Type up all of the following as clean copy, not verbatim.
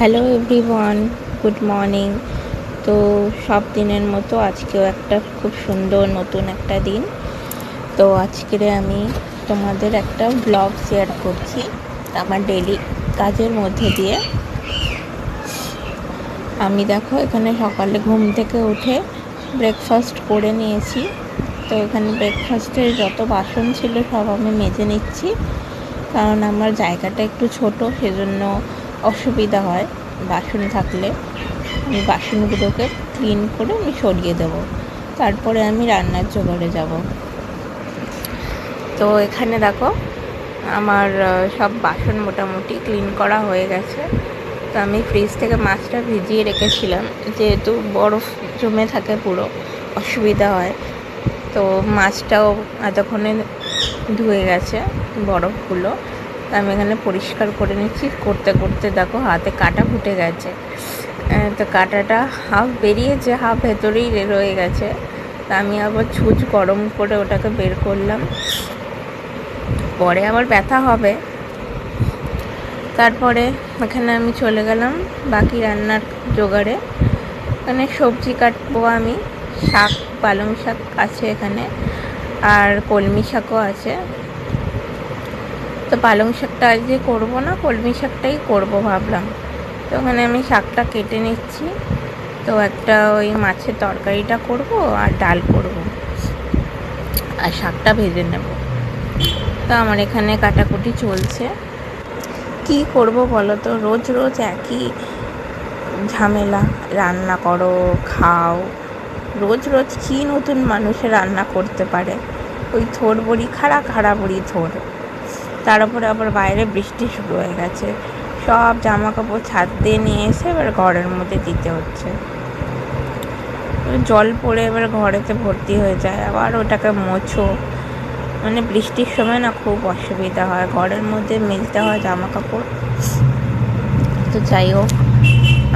Hello everyone, good morning. তো সব দিনের মতো আজকেও একটা খুব সুন্দর নতুন একটা দিন। তো আজকে আমি তোমাদের একটা ব্লগ শেয়ার করছি আমার ডেলি কাজের মধ্যে দিয়ে। আমি দেখো এখানে সকালে ঘুম থেকে উঠে ব্রেকফাস্ট করে নিয়েছি। তো এখানে ব্রেকফাস্টের যত বাসন ছিল সব আমি মেজে নিচ্ছি, কারণ আমার জায়গাটা একটু ছোট, সেজন্য অসুবিধা হয় বাসন থাকলে। আমি বাসনগুলোকে ক্লিন করে আমি সরিয়ে দেবো, তারপরে আমি রান্নার জোগাড়ে যাব। তো এখানে দেখো আমার সব বাসন মোটামুটি ক্লিন করা হয়ে গেছে। তো আমি ফ্রিজ থেকে মাছটা ভিজিয়ে রেখেছিলাম, যেহেতু বরফ জমে থাকে পুরো অসুবিধা হয়। তো মাছটাও এতক্ষণে ধুয়ে গেছে বরফগুলো। আমি এখানে পরিষ্কার করে নিচ্ছি। করতে করতে দেখো হাতে কাঁটা ফুটে গেছে। তো কাঁটাটা হাফ বেরিয়েছে, হাফ ভেতরেই রয়ে গেছে। তা আমি আবার ছুঁচ গরম করে ওটাকে বের করলাম, পরে আবার ব্যথা হবে। তারপরে এখানে আমি চলে গেলাম বাকি রান্নার জোগাড়ে। এখানে সবজি কাটবো আমি। শাক, পালং শাক আছে এখানে, আর কলমি শাকও আছে। তো পালং শাকটা আজকে করবো না, কলমি শাকটাই করবো ভাবলাম। তো ওখানে আমি শাকটা কেটে নিচ্ছি। তো একটা ওই মাছের তরকারিটা করব আর ডাল করব, আর শাকটা ভেজে নেব। তো আমার এখানে কাটাকুটি চলছে। কি করব বলো তো, রোজ রোজ একই ঝামেলা। রান্না করো, খাও। রোজ রোজ কী নতুন মানুষে রান্না করতে পারে? ওই থোড় বড়ি খাড়া, খাড়া বড়ি থোড়। তার উপরে আবার বাইরে বৃষ্টি শুরু হয়ে গেছে। সব জামা কাপড় ছাদ দিয়ে নিয়ে এসে এবার ঘরের মধ্যে দিতে হচ্ছে। জল পড়ে এবার ঘরেতে ভর্তি হয়ে যায়, আবার ওটাকে মোছো। মানে বৃষ্টির সময় না খুব অসুবিধা হয়, ঘরের মধ্যে মেলতে হয় জামা কাপড়। তো যাই হোক,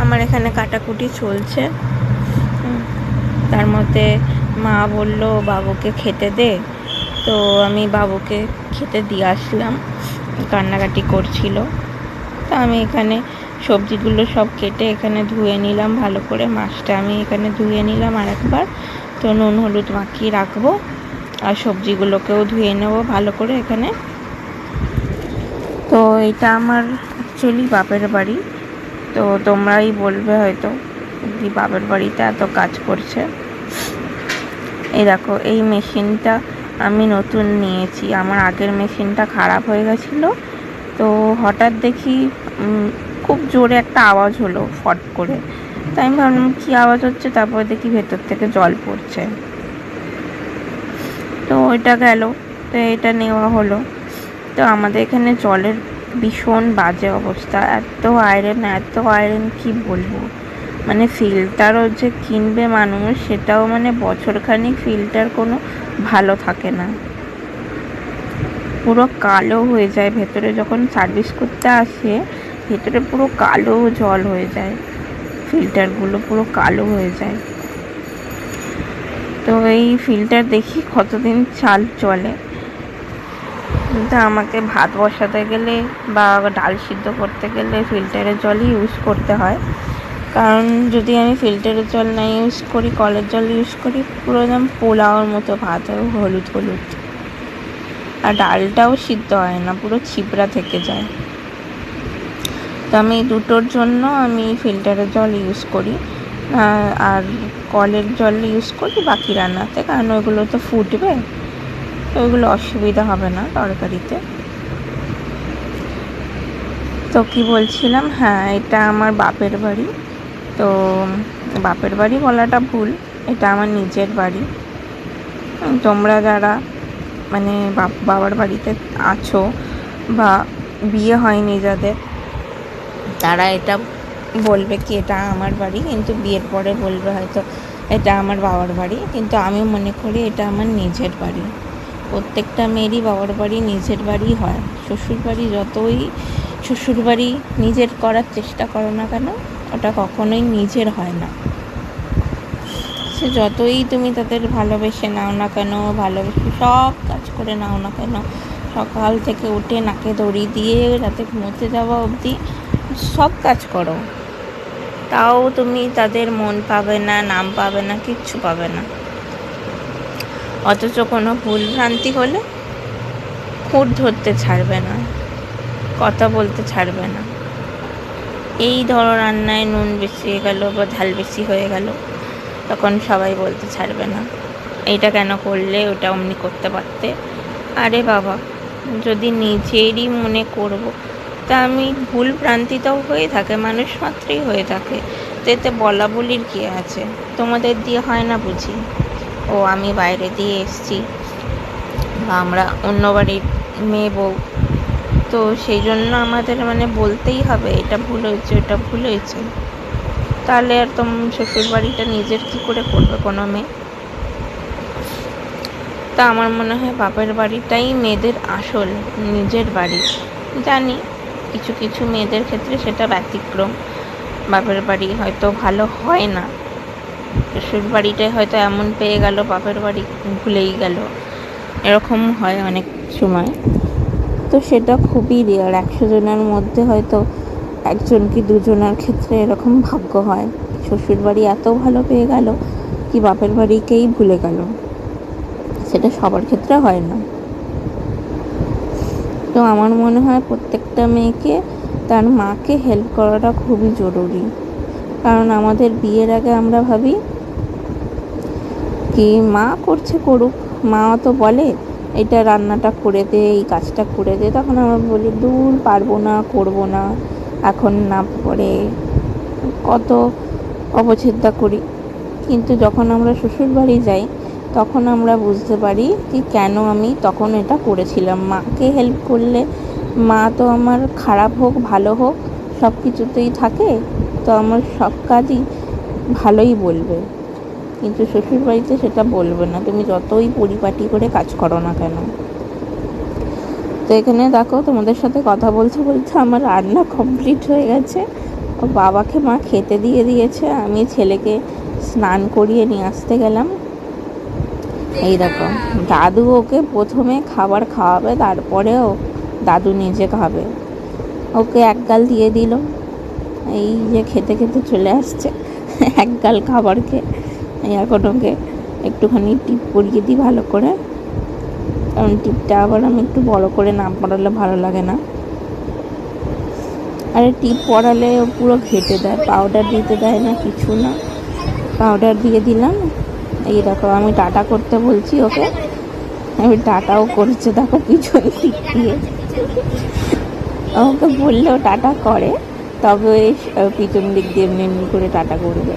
আমার এখানে কাটাকুটি চলছে। তার মধ্যে মা বলল বাবুকে খেতে দে। তো আমি বাবুকে খেতে দিয়ে আসলাম, কান্নাকাটি করছিল। তো আমি এখানে সবজিগুলো সব কেটে এখানে ধুয়ে নিলাম ভালো করে। মাছটা আমি এখানে ধুয়ে নিলাম আর একবার। তো নুন হলুদ মাখিয়ে রাখবো, আর সবজিগুলোকেও ধুয়ে নেব ভালো করে এখানে। তো এটা আমার অ্যাকচুয়ালি বাপের বাড়ি। তো তোমরাই বলবে হয়তো কি বাপের বাড়িতে এত কাজ করছে। এই দেখো, এই মেশিনটা আমি নতুন নিয়েছি। আমার আগের মেশিনটা খারাপ হয়ে গেছিলো। তো হঠাৎ দেখি খুব জোরে একটা আওয়াজ হলো, ফট করে। তাই আমি ভাবলাম কী আওয়াজ হচ্ছে, তারপরে দেখি ভেতর থেকে জল পড়ছে। তো এটা গেল, তো এটা নেওয়া হলো। তো আমাদের এখানে জলের ভীষণ বাজে অবস্থা, এত আয়রন কি বলবো। মানে ফিল্টারও যে কিনবে মানুষ, সেটাও মানে বছরখানিক ফিল্টার কোনো ভালো থাকে না, পুরো কালো হয়ে যায় ভেতরে। যখন সার্ভিস করতে আসে ভেতরে পুরো কালো জল হয়ে যায়, ফিল্টারগুলো পুরো কালো হয়ে যায়। তো এই ফিল্টার দেখি কতদিন চাল চলে। কিন্তু আমাকে ভাত বসাতে গেলে বা ডাল সিদ্ধ করতে গেলে ফিল্টারের জলই ইউজ করতে হয়। কারণ যদি আমি ফিল্টারের জল না ইউজ করি, কলের জল ইউজ করি, পুরো একদম পোলাওর মতো ভাত হয়, হলুদ হলুদ। আর ডালটাও সিদ্ধ হয় না, পুরো ছিপড়া থেকে যায়। তো আমি দুটোর জন্য আমি ফিল্টারের জল ইউজ করি, আর কলের জল ইউজ করি বাকি রান্নাতে, কারণ ওইগুলো তো ফুটবে, তো ওইগুলো অসুবিধা হবে না তরকারিতে। তো কি বলছিলাম, হ্যাঁ, এটা আমার বাপের বাড়ি। তো বাপের বাড়ি বলাটা ভুল, এটা আমার নিজের বাড়ি। তোমরা যারা মানে বাবার বাড়িতে আছো বা বিয়ে হয়নি যাদের, তারা এটা বলবে কি এটা আমার বাড়ি, কিন্তু বিয়ের পরে বলবে হয়তো এটা আমার বাবার বাড়ি। কিন্তু আমি মনে করি এটা আমার নিজের বাড়ি। প্রত্যেকটা মেয়েরই বাবার বাড়ি নিজের বাড়ি হয়। শ্বশুরবাড়ি যতই শ্বশুরবাড়ি নিজের করার চেষ্টা করো না কেন, ওটা কখনোই নিজের হয় না। সে যতই তুমি তাদের ভালোবেসে নাও না কেন, ভালোবেসে সব কাজ করে নাও না কেন, সকাল থেকে উঠে নাকে দড়ি দিয়ে রাতে ঘুমোতে যাওয়া অবধি সব কাজ করো, তাও তুমি তাদের মন পাবে না, নাম পাবে না, কিচ্ছু পাবে না। অথচ কোনো ভুল ভ্রান্তি হলে খুঁত ধরতে ছাড়বে না, কথা বলতে ছাড়বে না। এই ধরো রান্নায় নুন বেশি হয়ে গেল বা ঝাল বেশি হয়ে গেল, তখন সবাই বলতে ছাড়বে না, এইটা কেন করলে, ওটা অমনি করতে পারতে। আরে বাবা, যদি নিজেরই মনে করব, তা আমি ভুল ভ্রান্তিটাও হয়ে থাকে, মানুষ মাত্রই হয়ে থাকে, তো এতে বলা বলির কী আছে? তোমাদের দিয়ে হয় না বুঝি? ও আমি বাইরে দিয়ে এসছি বা আমরা অন্য বাড়ির মেয়ে বউ, তো সেই জন্য আমাদের বলতেই হবে এটা ভুল হয়েছে, ওটা ভুল হয়েছে। তাহলে আর শ্বশুর বাড়িটা নিজের কী করে করবে কোনো মেয়ে? তা আমার মনে হয় বাপের বাড়িটাই মেয়েদের আসল নিজের বাড়ি। জানি কিছু কিছু মেয়েদের ক্ষেত্রে সেটা ব্যতিক্রম, বাপের বাড়ি হয়তো ভালো হয় না, শ্বশুর বাড়িটাই হয়তো এমন পেয়ে গেল, বাপের বাড়ি ভুলেই গেল, এরকম হয় অনেক সময়। তো সেটা খুবই রেয়ার, 100 জনের মধ্যে হয়তো 1জন কি 2জনের ক্ষেত্রে এরকম ভাগ্য হয়, শ্বশুর বাড়ি এত ভালো পেয়ে গেল কি বাপের বাড়িকেই ভুলে গেল। সেটা সবার ক্ষেত্রে হয় না। তো আমার মনে হয় প্রত্যেকটা মেয়েকে তার মাকে হেল্প করাটা খুবই জরুরি। কারণ আমাদের বিয়ের আগে আমরা ভাবি কি মা করছে করুক, মা তো বলে এটা রান্নাটা করে দে, এই কাজটা করে দে, তখন আমরা বলি দূর পারবো না, করবো না, এখন না পরে, কত অপছেদ্যা করি। কিন্তু যখন আমরা শ্বশুর বাড়ি যাই তখন আমরা বুঝতে পারি কি কেন আমি তখন এটা করেছিলাম। মাকে হেল্প করলে মা তো আমার খারাপ হোক ভালো হোক সব কিছুতেই থাকে, তো আমার সব কাজই ভালোই বলবে। কিন্তু শ্বশুর বাড়িতে সেটা বলবে না, তুমি যতই পরিপাটি করে কাজ করো না কেন। তো এখানে দেখো তোমাদের সাথে কথা বলতে বলতে আমার রান্না কমপ্লিট হয়ে গেছে। বাবাকে মা খেতে দিয়ে দিয়েছে, আমি ছেলেকে স্নান করিয়ে নিয়ে আসতে গেলাম। এই দেখো দাদু ওকে প্রথমে খাবার খাওয়াবে, তারপরেও দাদু নিজে খাবে। ওকে এক গাল দিয়ে দিল, এই যে খেতে খেতে চলে আসছে এক গাল খাবার খেয়ে। এখন ওকে একটুখানি টিপ পরিয়ে দিই ভালো করে, কারণ টিপটা আবার আমি একটু বড় করে না পরালে ভালো লাগে না। আরে টিপ পরালে ও পুরো ঘেটে দেয়, পাউডার দিতে দেয় না, কিছু না, পাউডার দিয়ে দিলাম। এই দেখো আমি টাটা করতে বলছি ওকে, আমি টাটাও করছে, দেখো পিছন দিক দিয়ে। আমাকে বললেও টাটা করে, তবে ওই পিছন দিক দিয়ে এমনি এমনি করে টাটা করবে।